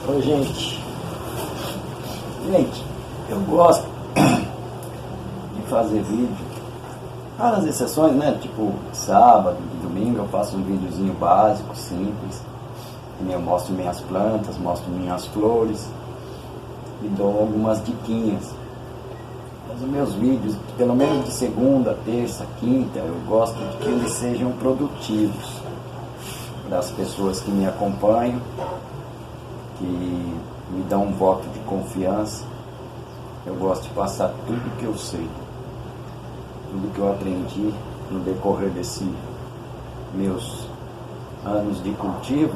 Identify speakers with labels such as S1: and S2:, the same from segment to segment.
S1: Oi, gente. Gente, eu gosto de fazer vídeo. Raras exceções, né? Tipo, sábado, domingo eu faço um videozinho básico, simples. Eu mostro minhas plantas, mostro minhas flores e dou algumas diquinhas. Mas os meus vídeos, pelo menos de segunda, terça, quinta, eu gosto de que eles sejam produtivos para as pessoas que me acompanham, que me dão um voto de confiança. Eu gosto de passar tudo que eu sei, tudo que eu aprendi no decorrer desses meus anos de cultivo,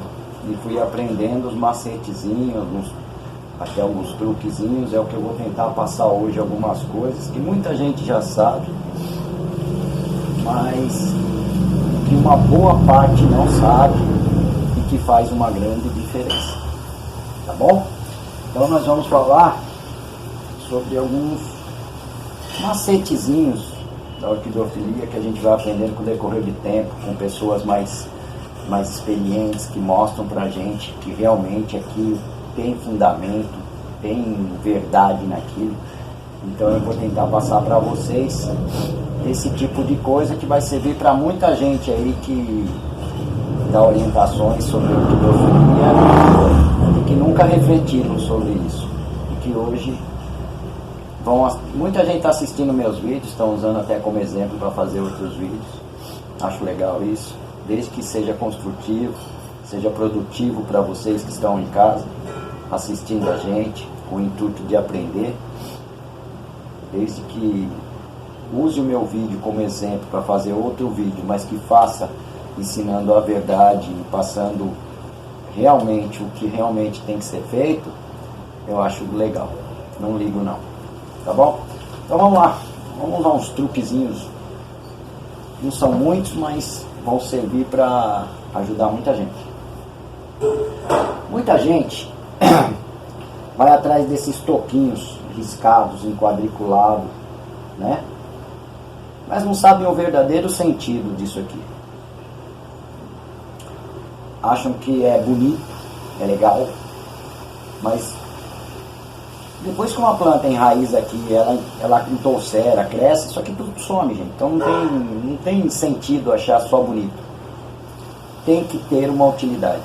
S1: e fui aprendendo os macetezinhos, até alguns truquezinhos. É o que eu vou tentar passar hoje, algumas coisas que muita gente já sabe, mas que uma boa parte não sabe e que faz uma grande diferença. Tá bom? Então nós vamos falar sobre alguns macetezinhos da orquidofilia que a gente vai aprendendo com o decorrer de tempo, com pessoas mais experientes, que mostram pra gente que realmente aquilo tem fundamento, tem verdade naquilo. Então eu vou tentar passar para vocês esse tipo de coisa que vai servir para muita gente aí que dá orientações sobre orquidofilia e que nunca refletiram sobre isso, e que hoje muita gente está assistindo meus vídeos, estão usando até como exemplo para fazer outros vídeos. Acho legal isso, desde que seja construtivo, seja produtivo para vocês que estão em casa assistindo a gente, com o intuito de aprender. Desde que use o meu vídeo como exemplo para fazer outro vídeo, mas que faça ensinando a verdade e passando realmente o que realmente tem que ser feito, eu acho legal, não ligo não, tá bom? Então vamos lá, vamos usar uns truquezinhos, não são muitos, mas vão servir para ajudar muita gente. Muita gente vai atrás desses toquinhos riscados em quadriculado, né? Mas não sabem o verdadeiro sentido disso aqui. Acham que é bonito, é legal, mas depois que uma planta em raiz aqui, ela entolcera, cresce, isso aqui tudo some, gente. Então não tem sentido achar só bonito. Tem que ter uma utilidade.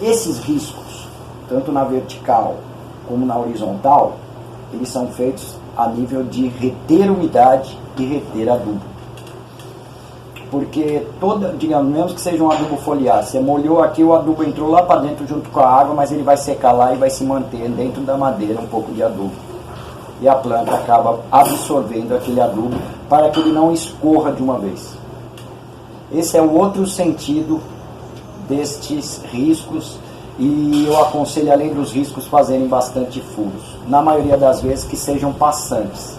S1: Esses riscos, tanto na vertical como na horizontal, eles são feitos a nível de reter umidade e reter adubo. Porque digamos, mesmo que seja um adubo foliar, você molhou aqui, o adubo entrou lá para dentro junto com a água, mas ele vai secar lá e vai se manter dentro da madeira um pouco de adubo. E a planta acaba absorvendo aquele adubo para que ele não escorra de uma vez. Esse é o outro sentido destes riscos, e eu aconselho, além dos riscos, fazerem bastante furos. Na maioria das vezes que sejam passantes,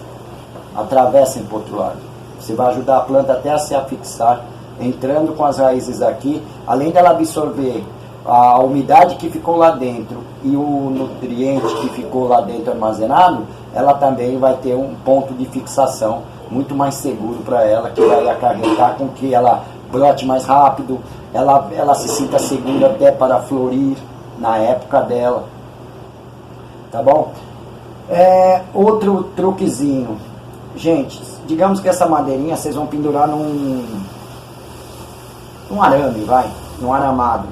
S1: atravessem para o outro lado. Você vai ajudar a planta até a se afixar, entrando com as raízes aqui, além dela absorver a umidade que ficou lá dentro e o nutriente que ficou lá dentro armazenado, ela também vai ter um ponto de fixação muito mais seguro para ela, que vai acarretar com que ela brote mais rápido, ela se sinta segura até para florir na época dela. Tá bom? Outro truquezinho. Gente, digamos que essa madeirinha vocês vão pendurar num arame, num aramado.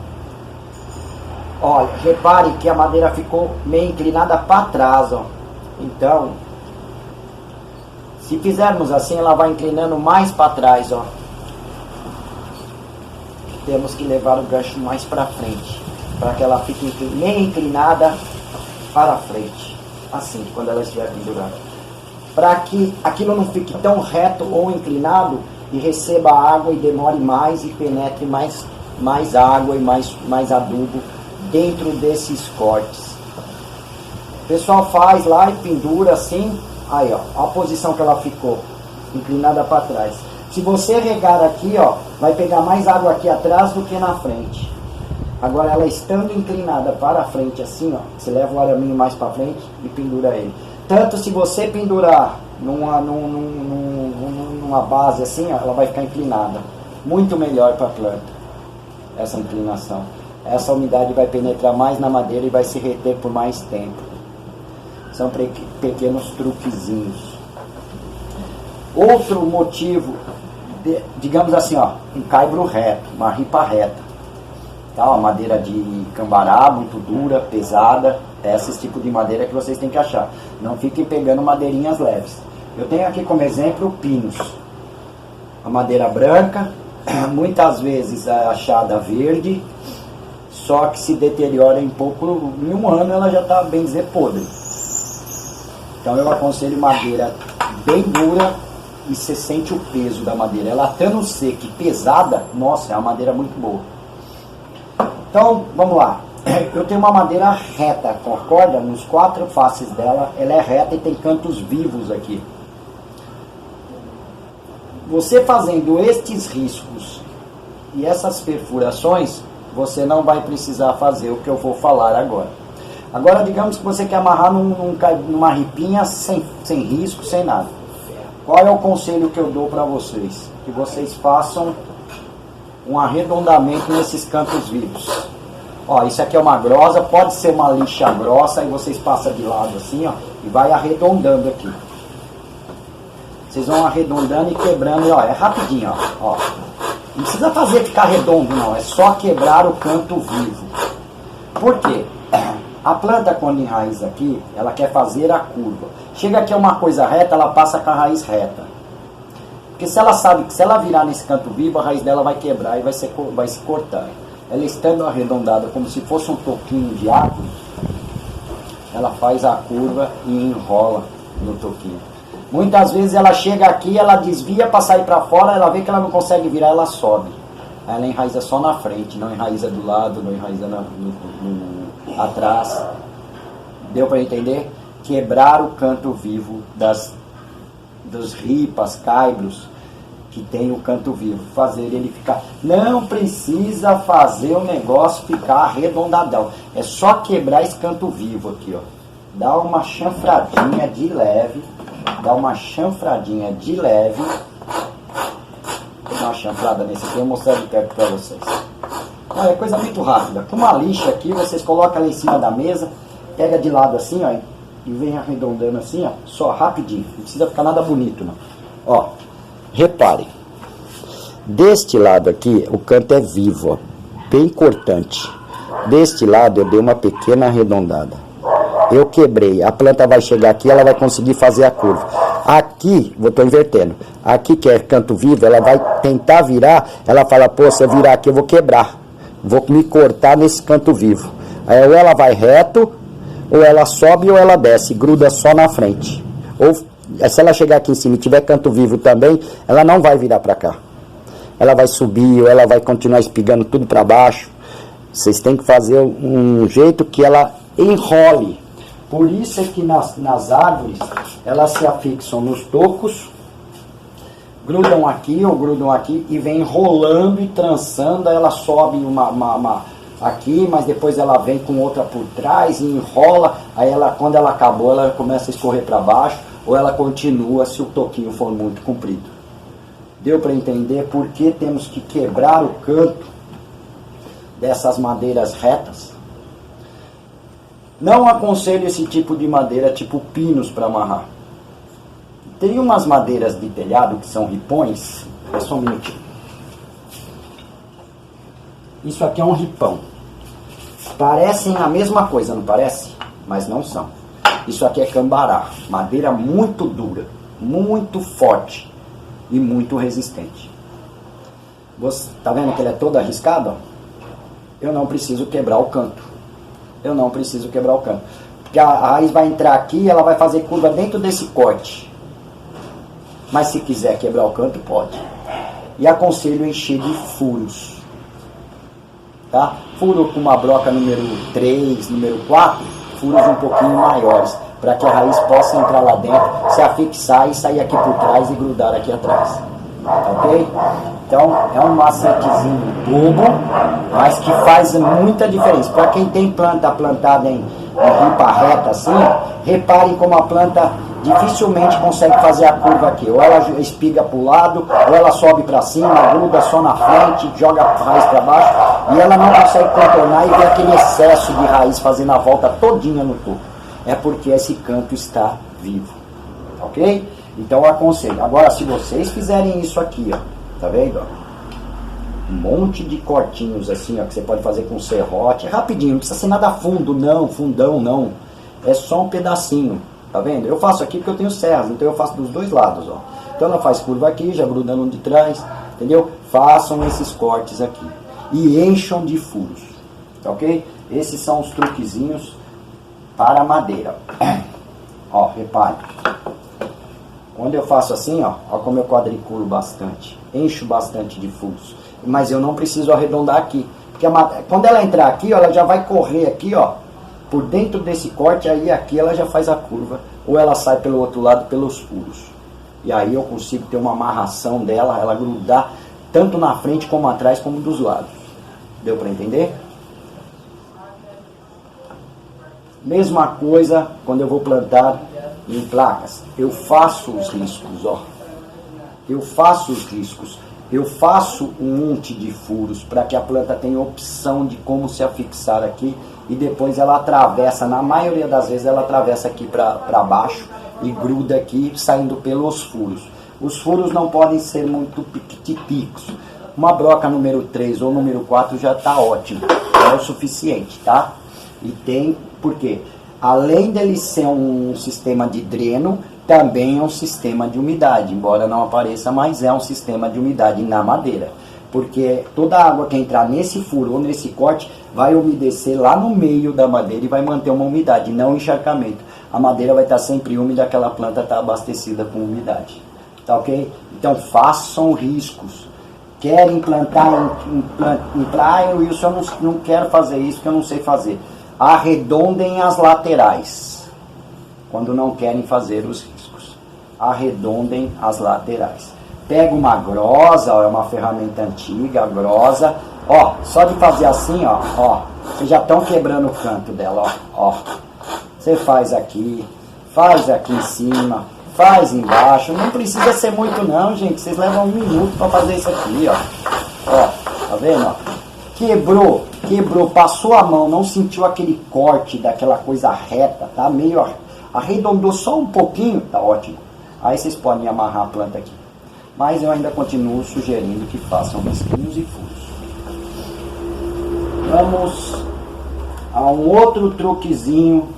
S1: Olha, repare que a madeira ficou meio inclinada para trás, ó. Então, se fizermos assim, ela vai inclinando mais para trás, ó. Temos que levar o gancho mais para frente, para que ela fique meio inclinada para frente, assim, quando ela estiver pendurada. Para que aquilo não fique tão reto ou inclinado e receba água e demore mais e penetre mais água e mais adubo dentro desses cortes. O pessoal faz lá e pendura assim, aí ó, a posição que ela ficou, inclinada para trás. Se você regar aqui, ó, vai pegar mais água aqui atrás do que na frente. Agora ela estando inclinada para frente assim, ó, você leva o araminho mais para frente e pendura ele. Tanto se você pendurar numa base assim, ó, ela vai ficar inclinada. Muito melhor para a planta. essa inclinação. Essa umidade vai penetrar mais na madeira e vai se reter por mais tempo. São pequenos truquezinhos. Outro motivo, digamos assim, ó, um caibro reto, uma ripa reta. Tá, uma madeira de cambará, muito dura, pesada. Esse tipo de madeira que vocês têm que achar. Não fiquem pegando madeirinhas leves. Eu tenho aqui como exemplo pinos. A madeira branca, muitas vezes é achada verde, só que se deteriora em um ano ela já está, bem dizer, podre. Então eu aconselho madeira bem dura e você sente o peso da madeira. Ela estando seca e pesada, nossa, é uma madeira muito boa. Então, vamos lá. Eu tenho uma madeira reta, concorda? Nos 4 faces dela, ela é reta e tem cantos vivos aqui. Você fazendo estes riscos e essas perfurações, você não vai precisar fazer o que eu vou falar agora. Agora, digamos que você quer amarrar numa ripinha sem risco, sem nada. Qual é o conselho que eu dou para vocês? Que vocês façam um arredondamento nesses cantos vivos. Ó, isso aqui é uma grosa, pode ser uma lixa grossa, e vocês passam de lado assim, ó, e vai arredondando aqui. Vocês vão arredondando e quebrando, ó, é rapidinho, ó. Não precisa fazer ficar redondo, não, é só quebrar o canto vivo. Por quê? A planta, quando enraiza aqui, ela quer fazer a curva. Chega aqui a uma coisa reta, ela passa com a raiz reta. Porque se ela sabe que se ela virar nesse canto vivo, a raiz dela vai quebrar e vai se cortar. Ela estando arredondada como se fosse um toquinho de árvore, ela faz a curva e enrola no toquinho. Muitas vezes ela chega aqui, ela desvia para sair para fora, ela vê que ela não consegue virar, ela sobe. Aí ela enraiza só na frente, não enraiza do lado, não enraiza atrás. Deu para entender? Quebrar o canto vivo dos ripas, caibros, que tem o canto vivo, fazer ele ficar... Não precisa fazer o negócio ficar arredondadão, é só quebrar esse canto vivo aqui, ó. Dá uma chanfradinha de leve, dá uma chanfradinha de leve. Vou dar uma chanfrada nesse aqui, eu vou mostrar de perto para vocês. Olha, é coisa muito rápida. Com uma lixa aqui, vocês colocam ela em cima da mesa, pega de lado assim, ó, e vem arredondando assim, ó, só rapidinho, não precisa ficar nada bonito, não. Ó, reparem, deste lado aqui o canto é vivo, ó, bem cortante. Deste lado eu dei uma pequena arredondada, eu quebrei, a planta vai chegar aqui, ela vai conseguir fazer a curva. Aqui, vou estou invertendo, aqui que é canto vivo, ela vai tentar virar, ela fala, pô, se eu virar aqui eu vou quebrar, vou me cortar nesse canto vivo. Aí ou ela vai reto, ou ela sobe ou ela desce, gruda só na frente. Ou se ela chegar aqui em cima e tiver canto vivo também, ela não vai virar para cá. Ela vai subir ou ela vai continuar espigando tudo para baixo. Vocês têm que fazer um jeito que ela enrole. Por isso é que nas árvores, elas se afixam nos tocos, grudam aqui ou grudam aqui e vem rolando e trançando. Ela sobe aqui, mas depois ela vem com outra por trás e enrola. Aí quando ela acabou, ela começa a escorrer para baixo, ou ela continua se o toquinho for muito comprido. Deu para entender por que temos que quebrar o canto dessas madeiras retas? Não aconselho esse tipo de madeira tipo pinos para amarrar. Tem umas madeiras de telhado que são ripões. É só um minutinho. Isso aqui é um ripão. Parecem a mesma coisa, não parece? Mas não são. Isso aqui é cambará. Madeira muito dura, muito forte e muito resistente. Você tá vendo que ele é todo arriscado? Ó? Eu não preciso quebrar o canto. Eu não preciso quebrar o canto. Porque a raiz vai entrar aqui e ela vai fazer curva dentro desse corte. Mas se quiser quebrar o canto, pode. E aconselho encher de furos. Tá? Furo com uma broca número 3, número 4, furos um pouquinho maiores, para que a raiz possa entrar lá dentro, se afixar e sair aqui por trás e grudar aqui atrás. Ok? Então é um macetezinho bobo, mas que faz muita diferença. Para quem tem planta plantada em ripa reta assim, reparem como a planta dificilmente consegue fazer a curva aqui. Ou ela espiga para o lado, ou ela sobe para cima, gruda só na frente, joga a raiz para baixo, e ela não consegue contornar e ver aquele excesso de raiz fazendo a volta todinha no topo. É porque esse canto está vivo. Ok? Então eu aconselho. Agora, se vocês fizerem isso aqui, ó, tá vendo? Um monte de cortinhos assim, ó, que você pode fazer com serrote, rapidinho, não precisa ser nada fundo, não, fundão, não. É só um pedacinho, tá vendo? Eu faço aqui porque eu tenho serras, então eu faço dos dois lados, ó. Então ela faz curva aqui, já grudando de trás, entendeu? Façam esses cortes aqui e encham de furos, ok? Esses são os truquezinhos para a madeira. Ó, repare. Quando eu faço assim, ó como eu quadriculo bastante, encho bastante de furos, mas eu não preciso arredondar aqui, porque quando ela entrar aqui, ó, ela já vai correr aqui, ó, por dentro desse corte, aí aqui ela já faz a curva, ou ela sai pelo outro lado pelos furos, e aí eu consigo ter uma amarração dela, ela grudar tanto na frente como atrás, como dos lados. Deu para entender? Mesma coisa quando eu vou plantar em placas, eu faço os riscos, ó. Eu faço os riscos, eu faço um monte de furos para que a planta tenha opção de como se afixar aqui, e depois ela atravessa, na maioria das vezes ela atravessa aqui para baixo e gruda aqui, saindo pelos furos. Os furos não podem ser muito piquiticos. Uma broca número 3 ou número 4 já está ótimo, é o suficiente, tá? E tem, por quê? Além dele ser um sistema de dreno, também é um sistema de umidade, embora não apareça, mas é um sistema de umidade na madeira. Porque toda a água que entrar nesse furo ou nesse corte vai umedecer lá no meio da madeira e vai manter uma umidade, não encharcamento. A madeira vai estar sempre úmida, aquela planta está abastecida com umidade. Tá ok? Então façam riscos. Querem implantar Wilson, eu não quero fazer isso, porque eu não sei fazer. Arredondem as laterais, quando não querem fazer os riscos. Arredondem as laterais. Pega uma grosa, ó, é uma ferramenta antiga, grosa. Ó, só de fazer assim, ó, vocês já estão quebrando o canto dela, ó. Você faz aqui em cima, faz embaixo. Não precisa ser muito não, gente. Vocês levam 1 minuto para fazer isso aqui, ó. Ó, tá vendo, ó? Quebrou, passou a mão, não sentiu aquele corte daquela coisa reta, tá? Meio arredondou só um pouquinho, tá ótimo. Aí vocês podem amarrar a planta aqui. Mas eu ainda continuo sugerindo que façam risquinhos e furos. Vamos a um outro truquezinho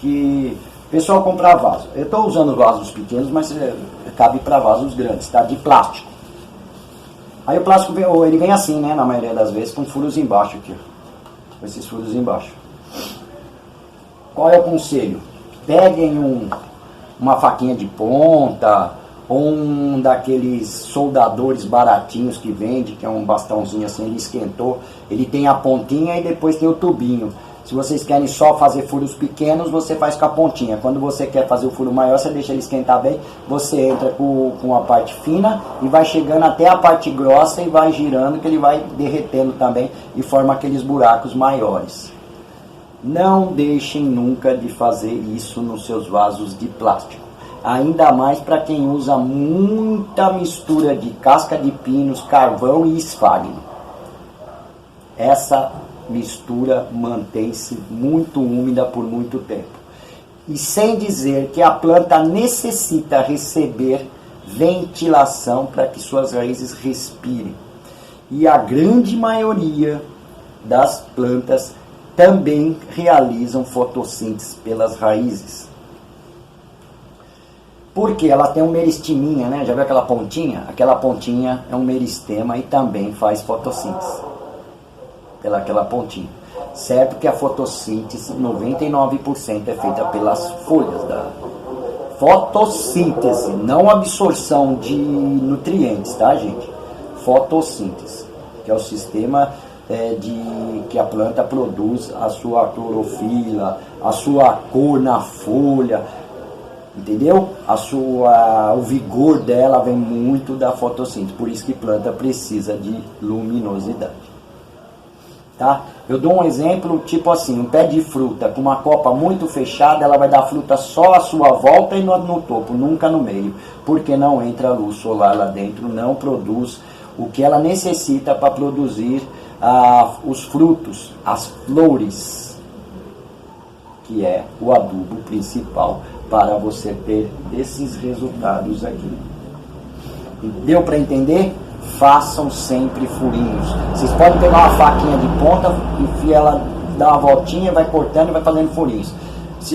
S1: que o pessoal compra vaso. Eu estou usando vasos pequenos, mas cabe para vasos grandes, tá? De plástico. Aí o plástico ele vem assim, né, na maioria das vezes, com furos embaixo aqui, com esses furos embaixo. Qual é o conselho? Peguem uma faquinha de ponta, ou um daqueles soldadores baratinhos que vende, que é um bastãozinho assim, ele esquentou, ele tem a pontinha e depois tem o tubinho. Se vocês querem só fazer furos pequenos, você faz com a pontinha. Quando você quer fazer o furo maior, você deixa ele esquentar bem, você entra com a parte fina e vai chegando até a parte grossa e vai girando, que ele vai derretendo também e forma aqueles buracos maiores. Não deixem nunca de fazer isso nos seus vasos de plástico. Ainda mais para quem usa muita mistura de casca de pinos, carvão e esfagno. Essa mistura mantém-se muito úmida por muito tempo. E sem dizer que a planta necessita receber ventilação para que suas raízes respirem. E a grande maioria das plantas também realizam fotossíntese pelas raízes. Porque ela tem um meristeminha, né? Já viu aquela pontinha? Aquela pontinha é um meristema e também faz fotossíntese. Pelaquela pontinha. Certo que a fotossíntese, 99% é feita pelas folhas da fotossíntese, não absorção de nutrientes, tá, gente? Fotossíntese, que é o sistema que a planta produz a sua clorofila, a sua cor na folha, entendeu? O vigor dela vem muito da fotossíntese, por isso que planta precisa de luminosidade. Tá? Eu dou um exemplo, tipo assim, um pé de fruta com uma copa muito fechada, ela vai dar fruta só à sua volta e no topo, nunca no meio, porque não entra luz solar lá dentro, não produz o que ela necessita para produzir os frutos, as flores, que é o adubo principal para você ter esses resultados aqui. Deu para entender? Façam sempre furinhos. Vocês podem pegar uma faquinha de ponta, enfia ela, dá uma voltinha, vai cortando e vai fazendo furinhos.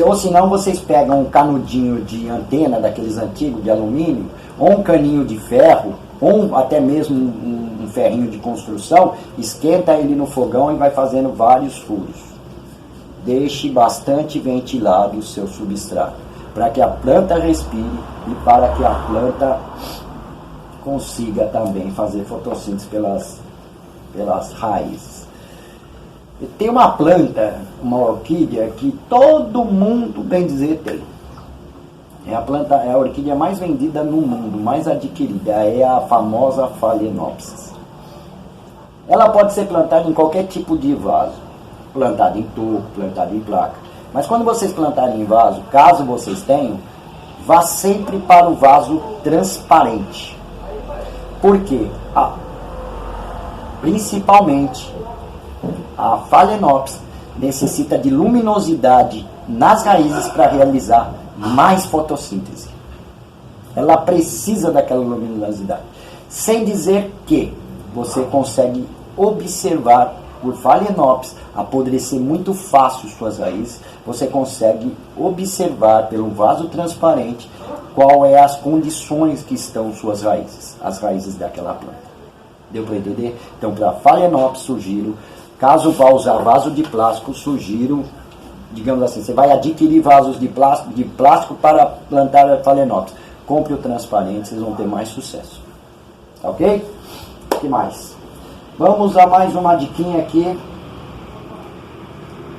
S1: Ou senão vocês pegam um canudinho de antena, daqueles antigos de alumínio, ou um caninho de ferro, ou até mesmo um ferrinho de construção, esquenta ele no fogão e vai fazendo vários furos. Deixe bastante ventilado o seu substrato, para que a planta respire e para que a planta consiga também fazer fotossíntese pelas raízes. E tem uma planta, uma orquídea, que todo mundo, bem dizer, tem. É a orquídea mais vendida no mundo, mais adquirida, é a famosa Phalaenopsis. Ela pode ser plantada em qualquer tipo de vaso, plantada em toco, plantada em placa. Mas quando vocês plantarem em vaso, caso vocês tenham, vá sempre para o vaso transparente. Por quê? Principalmente a Phalaenopsis necessita de luminosidade nas raízes para realizar mais fotossíntese. Ela precisa daquela luminosidade. Sem dizer que você consegue observar por Phalaenopsis apodrecer muito fácil suas raízes, você consegue observar pelo vaso transparente qual é as condições que estão suas raízes, as raízes daquela planta. Deu para entender? Então, para Phalaenopsis, sugiro, caso vá usar vaso de plástico, sugiro, digamos assim, você vai adquirir vasos de plástico para plantar a Phalaenopsis. Compre o transparente, vocês vão ter mais sucesso. Ok? O que mais? Vamos a mais uma diquinha aqui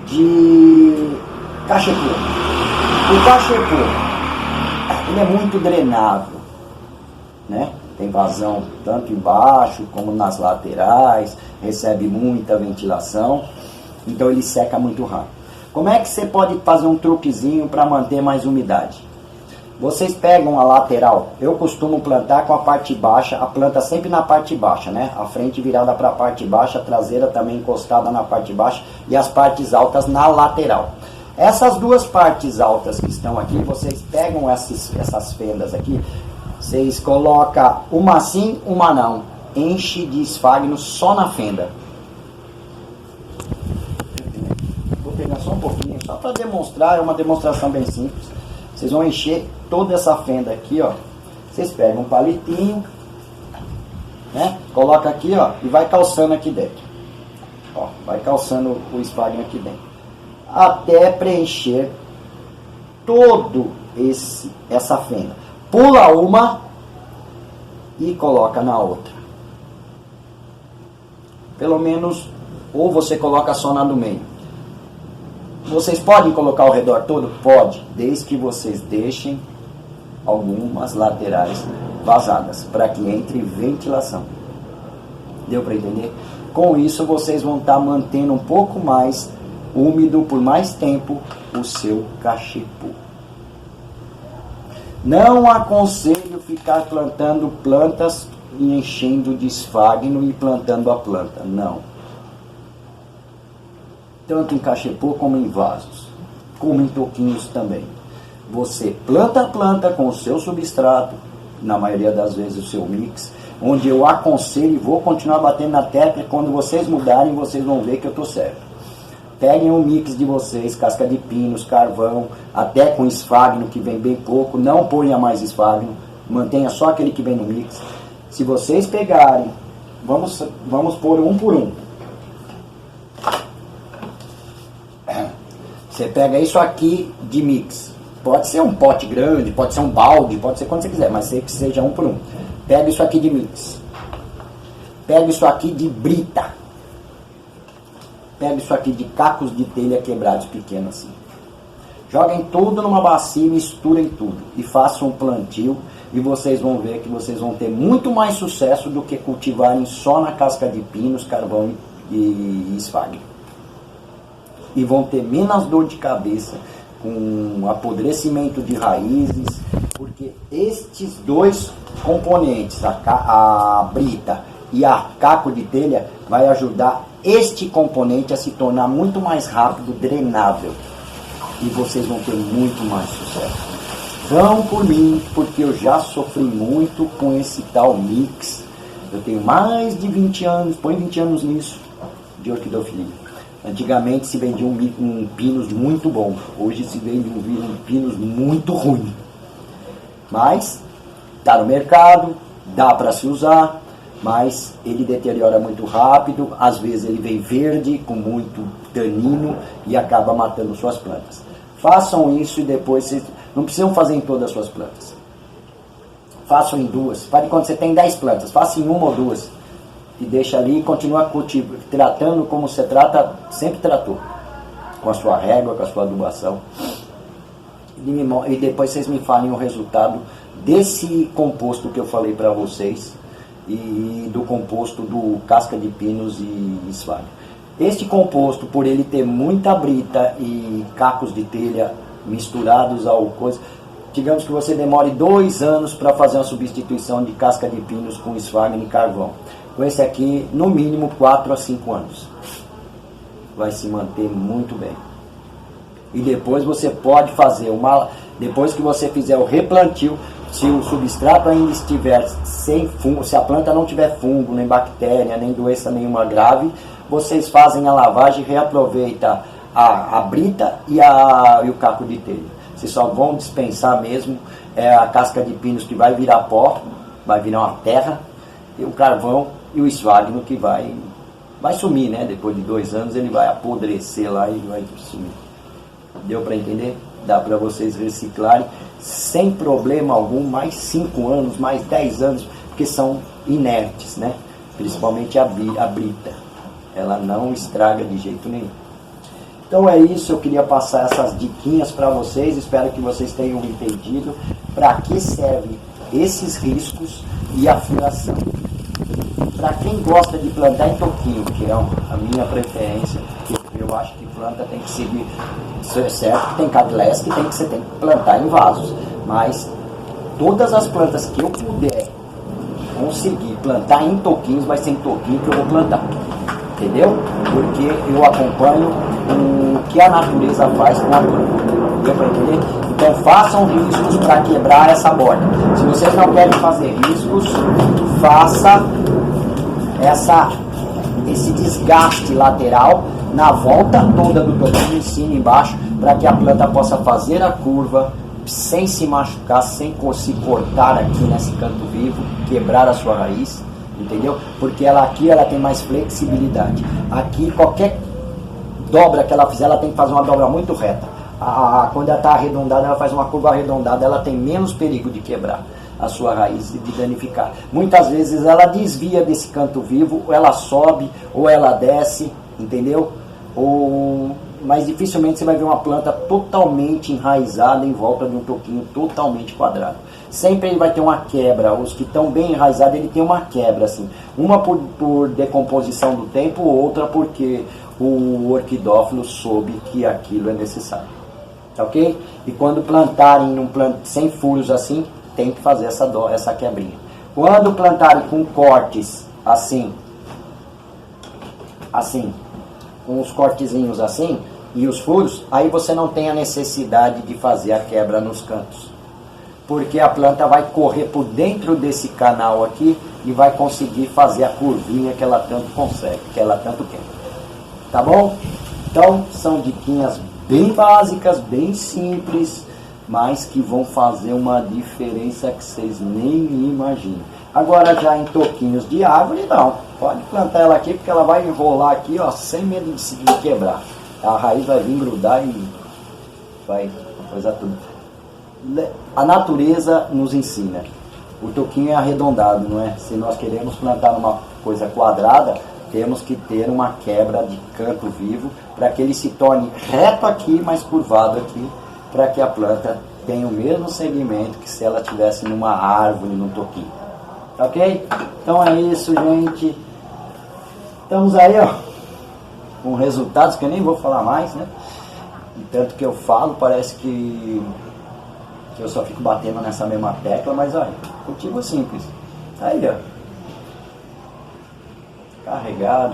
S1: de cachepô. O cachepô, ele é muito drenável, né? Tem vazão tanto embaixo como nas laterais, recebe muita ventilação, então ele seca muito rápido. Como é que você pode fazer um truquezinho para manter mais umidade? Vocês pegam a lateral, eu costumo plantar com a parte baixa, a planta sempre na parte baixa, né? A frente virada para a parte baixa, a traseira também encostada na parte baixa e as partes altas na lateral. Essas duas partes altas que estão aqui, vocês pegam essas fendas aqui, vocês colocam uma sim, uma não, enche de esfagno só na fenda. Vou pegar só um pouquinho, só para demonstrar, é uma demonstração bem simples. Vocês vão encher toda essa fenda aqui, ó. Vocês pegam um palitinho, né? Coloca aqui, ó, e vai calçando aqui dentro. Ó, vai calçando o esfagno aqui dentro, até preencher todo essa fenda. Pula uma e coloca na outra. Pelo menos, ou você coloca só na do meio. Vocês podem colocar ao redor todo? Pode, desde que vocês deixem algumas laterais vazadas, para que entre ventilação. Deu para entender? Com isso vocês vão estar mantendo um pouco mais úmido por mais tempo o seu cachepô. Não aconselho ficar plantando plantas e enchendo de esfagno e plantando a planta, não. Tanto em cachepô como em vasos, como em toquinhos também. Você planta a planta com o seu substrato, na maioria das vezes o seu mix, onde eu aconselho e vou continuar batendo na tecla, quando vocês mudarem, vocês vão ver que eu estou certo. Peguem o mix de vocês, casca de pinos, carvão, até com esfagno, que vem bem pouco, não ponha mais esfagno, mantenha só aquele que vem no mix. Se vocês pegarem, vamos pôr um por um. Você pega isso aqui de mix, pode ser um pote grande, pode ser um balde, pode ser quando você quiser, mas sei que seja um por um. Pega isso aqui de mix, pega isso aqui de brita, pega isso aqui de cacos de telha quebrados pequenos assim. Joguem tudo numa bacia, misturem tudo e façam um plantio, e vocês vão ver que vocês vão ter muito mais sucesso do que cultivarem só na casca de pinos, carvão e sphagnum. E vão ter menos dor de cabeça com apodrecimento de raízes, porque estes dois componentes, a brita e a caco de telha, vai ajudar este componente a se tornar muito mais rápido, drenável. E vocês vão ter muito mais sucesso. Vão por mim, porque eu já sofri muito com esse tal mix. Eu tenho mais de 20 anos, põe 20 anos nisso, de orquidofilia. Antigamente se vendia um pinus muito bom, hoje se vende um pinus muito ruim. Mas está no mercado, dá para se usar, mas ele deteriora muito rápido, às vezes ele vem verde, com muito tanino e acaba matando suas plantas. Façam isso e depois vocês não precisam fazer em todas as suas plantas. Façam em duas. Pare quando você tem 10 plantas, faça em uma ou duas. E deixa ali e continua cultivando, tratando como você trata, sempre tratou. Com a sua régua, com a sua adubação. E depois vocês me falem o resultado desse composto que eu falei para vocês. E do composto do casca de pinos e sphagnum. Este composto, por ele ter muita brita e cacos de telha misturados ao coisa, digamos que você demore 2 anos para fazer uma substituição de casca de pinos com sphagnum e carvão. Com esse aqui, no mínimo 4 a 5 anos. Vai se manter muito bem. E depois você pode fazer depois que você fizer o replantio, se o substrato ainda estiver sem fungo, se a planta não tiver fungo, nem bactéria, nem doença nenhuma grave, vocês fazem a lavagem e reaproveitam a brita e o caco de telha. Vocês só vão dispensar mesmo a casca de pinos, que vai virar pó, vai virar uma terra, e o carvão e o sphagnum, que vai sumir, né? Depois de 2 anos ele vai apodrecer lá e vai sumir. Deu para entender? Dá para vocês reciclarem sem problema algum, mais 5 anos, mais 10 anos, porque são inertes, né? Principalmente a brita. Ela não estraga de jeito nenhum. Então é isso, eu queria passar essas diquinhas para vocês, espero que vocês tenham entendido para que serve esses riscos e a furação. Para quem gosta de plantar em toquinho, que é a minha preferência, eu acho que planta tem que seguir certo, que tem cadilés que você tem que plantar em vasos, mas todas as plantas que eu puder conseguir plantar em toquinhos, vai ser em toquinho que eu vou plantar, entendeu? Porque eu acompanho o que a natureza faz com a planta, deu para entender? Então façam riscos para quebrar essa borda. Se vocês não querem fazer riscos, faça esse desgaste lateral na volta toda do toquinho, em cima e embaixo, para que a planta possa fazer a curva sem se machucar, sem se cortar aqui nesse canto vivo, quebrar a sua raiz, entendeu? Porque aqui ela tem mais flexibilidade. Aqui qualquer dobra que ela fizer, ela tem que fazer uma dobra muito reta. Quando ela está arredondada, ela faz uma curva arredondada, ela tem menos perigo de quebrar a sua raiz e de danificar. Muitas vezes ela desvia desse canto vivo, ou ela sobe, ou ela desce, entendeu? Mas dificilmente você vai ver uma planta totalmente enraizada em volta de um toquinho totalmente quadrado. Sempre ele vai ter uma quebra. Os que estão bem enraizados, ele tem uma quebra assim. Uma por decomposição do tempo, outra porque o orquidófilo soube que aquilo é necessário. Tá ok? E quando plantarem sem furos assim, tem que fazer essa quebrinha. Quando plantarem com cortes assim, com os cortezinhos assim e os furos, aí você não tem a necessidade de fazer a quebra nos cantos, porque a planta vai correr por dentro desse canal aqui e vai conseguir fazer a curvinha que ela tanto consegue, que ela tanto quer. Tá bom? Então são diquinhas bem básicas, bem simples, mas que vão fazer uma diferença que vocês nem imaginam. Agora já em toquinhos de árvore, não. Pode plantar ela aqui, porque ela vai enrolar aqui, ó, sem medo de se quebrar. A raiz vai vir grudar e vai coisa tudo. A natureza nos ensina. O toquinho é arredondado, não é? Se nós queremos plantar numa coisa quadrada, temos que ter uma quebra de canto vivo, para que ele se torne reto aqui, mas curvado aqui, para que a planta tenha o mesmo segmento que se ela estivesse numa árvore, num toquinho. Ok? Então é isso, gente. Estamos aí, ó. com resultados que eu nem vou falar mais, né? E tanto que eu falo, parece que eu só fico batendo nessa mesma tecla, mas olha, cultivo simples. Aí, ó.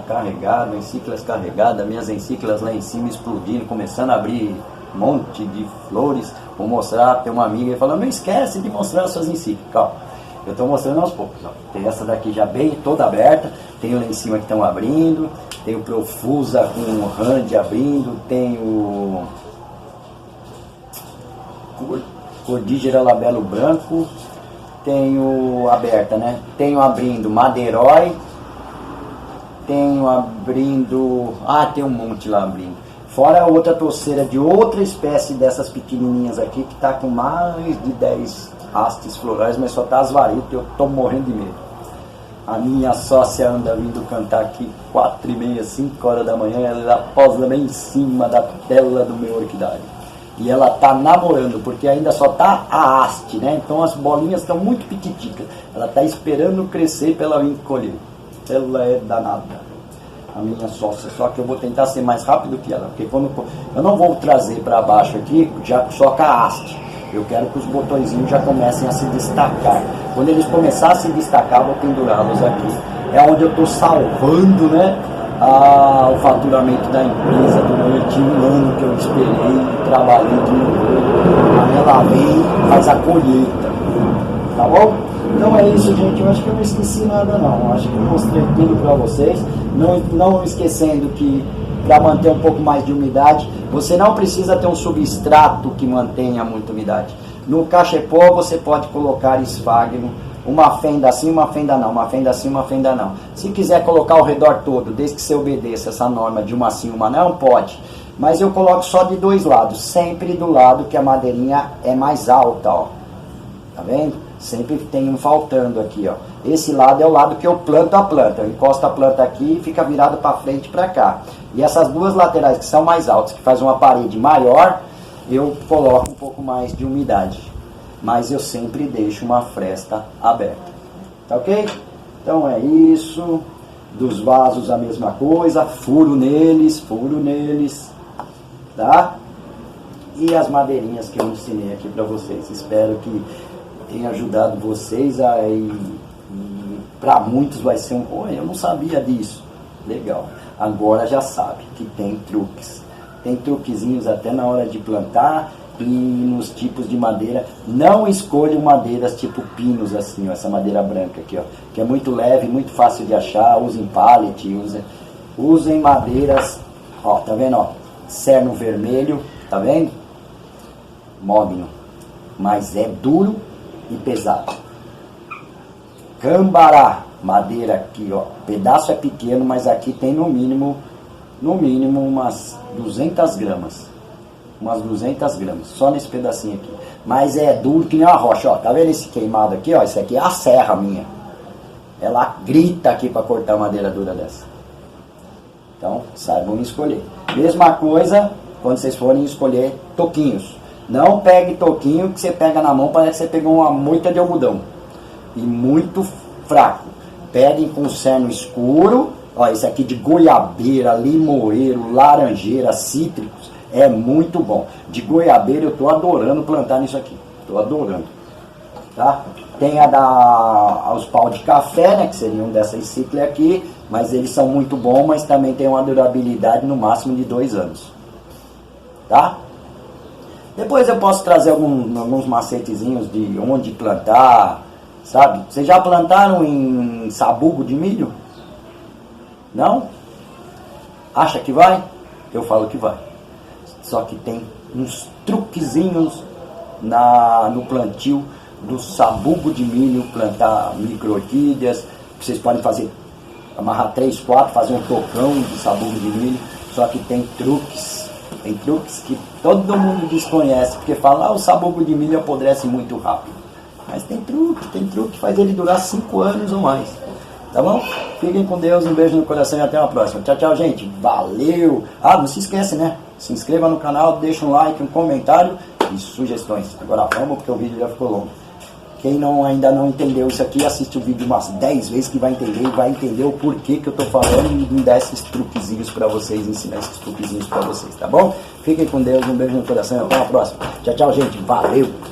S1: Carregado, encíclicas carregadas, minhas encíclicas lá em cima explodindo, começando a abrir um monte de flores. Vou mostrar, tem uma amiga que falou, não esquece de mostrar as suas encíclicas. Ó, eu estou mostrando aos poucos. Ó. Tem essa daqui já bem toda aberta, tem lá em cima que estão abrindo, tem o Profusa com o Rand abrindo, tem o Cordígera Labelo Branco, tem o aberta, né? Tenho abrindo Madeirói, tenho abrindo... tem um monte lá abrindo. Fora a outra torceira de outra espécie dessas pequenininhas aqui, que está com mais de 10 hastes florais, mas só tá as varetas, eu tô morrendo de medo. A minha sócia anda vindo cantar aqui 4h30, 5 horas da manhã, ela posa bem em cima da tela do meu orquidário. E ela tá namorando, porque ainda só tá a haste, né? Então as bolinhas estão muito pititicas. Ela tá esperando crescer para ela vir colher. Ela é danada, a minha sócia, só que eu vou tentar ser mais rápido que ela, porque quando eu não vou trazer para baixo aqui, já só com a haste, eu quero que os botõezinhos já comecem a se destacar. Quando eles começarem a se destacar, eu vou pendurá-los aqui. É onde eu estou salvando, né, o faturamento da empresa durante um ano que eu esperei, trabalhei de novo. Aí ela vem e faz a colheita, tá bom? Então é isso, gente. Eu acho que eu não esqueci nada, não. Eu acho que eu mostrei tudo para vocês. Não esquecendo que, para manter um pouco mais de umidade, você não precisa ter um substrato que mantenha muita umidade. No cachepô você pode colocar esfagno, uma fenda assim, uma fenda não, uma fenda assim, uma fenda não. Se quiser colocar ao redor todo, desde que você obedeça essa norma de uma sim, uma não, pode. Mas eu coloco só de dois lados, sempre do lado que a madeirinha é mais alta, ó. Tá vendo? Sempre tem um faltando aqui, ó. Esse lado é o lado que eu planto a planta. Eu encosto a planta aqui e fica virado para frente e para cá. E essas duas laterais que são mais altas, que faz uma parede maior, eu coloco um pouco mais de umidade. Mas eu sempre deixo uma fresta aberta. Tá ok? Então é isso. Dos vasos a mesma coisa. Furo neles. Tá? E as madeirinhas que eu ensinei aqui para vocês. Espero que tenha ajudado vocês e para muitos vai ser eu não sabia disso. Legal. Agora já sabe que tem truques. Tem truquezinhos até na hora de plantar e nos tipos de madeira. Não escolham madeiras tipo pinos assim, ó, essa madeira branca aqui, ó, que é muito leve, muito fácil de achar. Usem pallet, usem madeiras, ó, tá vendo, ó, cerno vermelho, tá vendo? Mogno, mas é duro e pesado. Cambará, madeira aqui, ó, o pedaço é pequeno, mas aqui tem no mínimo umas 200 gramas. Umas 200 gramas, só nesse pedacinho aqui. Mas é duro que nem uma rocha, ó. Tá vendo esse queimado aqui, ó? Isso aqui é a serra minha. Ela grita aqui para cortar madeira dura dessa. Então, saibam escolher. Mesma coisa quando vocês forem escolher toquinhos. Não pegue toquinho que você pega na mão, parece que você pegou uma moita de algodão. E muito fraco. Peguem com cerno escuro. Ó, esse aqui de goiabeira, limoeiro, laranjeira, cítricos. É muito bom. De goiabeira eu tô adorando plantar nisso aqui. Tô adorando. Tá? Tem os pau de café, né? Que seriam dessa ciclo aqui. Mas eles são muito bons, mas também tem uma durabilidade no máximo de 2 anos. Tá? Depois eu posso trazer alguns macetezinhos de onde plantar, sabe? Vocês já plantaram em sabugo de milho? Não? Acha que vai? Eu falo que vai. Só que tem uns truquezinhos no plantio do sabugo de milho, plantar micro-orquídeas. Vocês podem amarrar 3, 4, fazer um tocão de sabugo de milho. Só que tem truques que todo mundo desconhece, porque fala, o sabugo de milho apodrece muito rápido. Mas tem truque que faz ele durar 5 anos ou mais. Tá bom? Fiquem com Deus, um beijo no coração e até uma próxima. Tchau, tchau, gente. Valeu! Não se esquece, né? Se inscreva no canal, deixa um like, um comentário e sugestões. Agora vamos, porque o vídeo já ficou longo. Quem ainda não entendeu isso aqui, assiste o vídeo umas 10 vezes que vai entender e vai entender o porquê que eu tô falando e me dar esses truquezinhos pra vocês, ensinar esses truquezinhos pra vocês, tá bom? Fiquem com Deus, um beijo no coração e até a próxima. Tchau, tchau, gente. Valeu!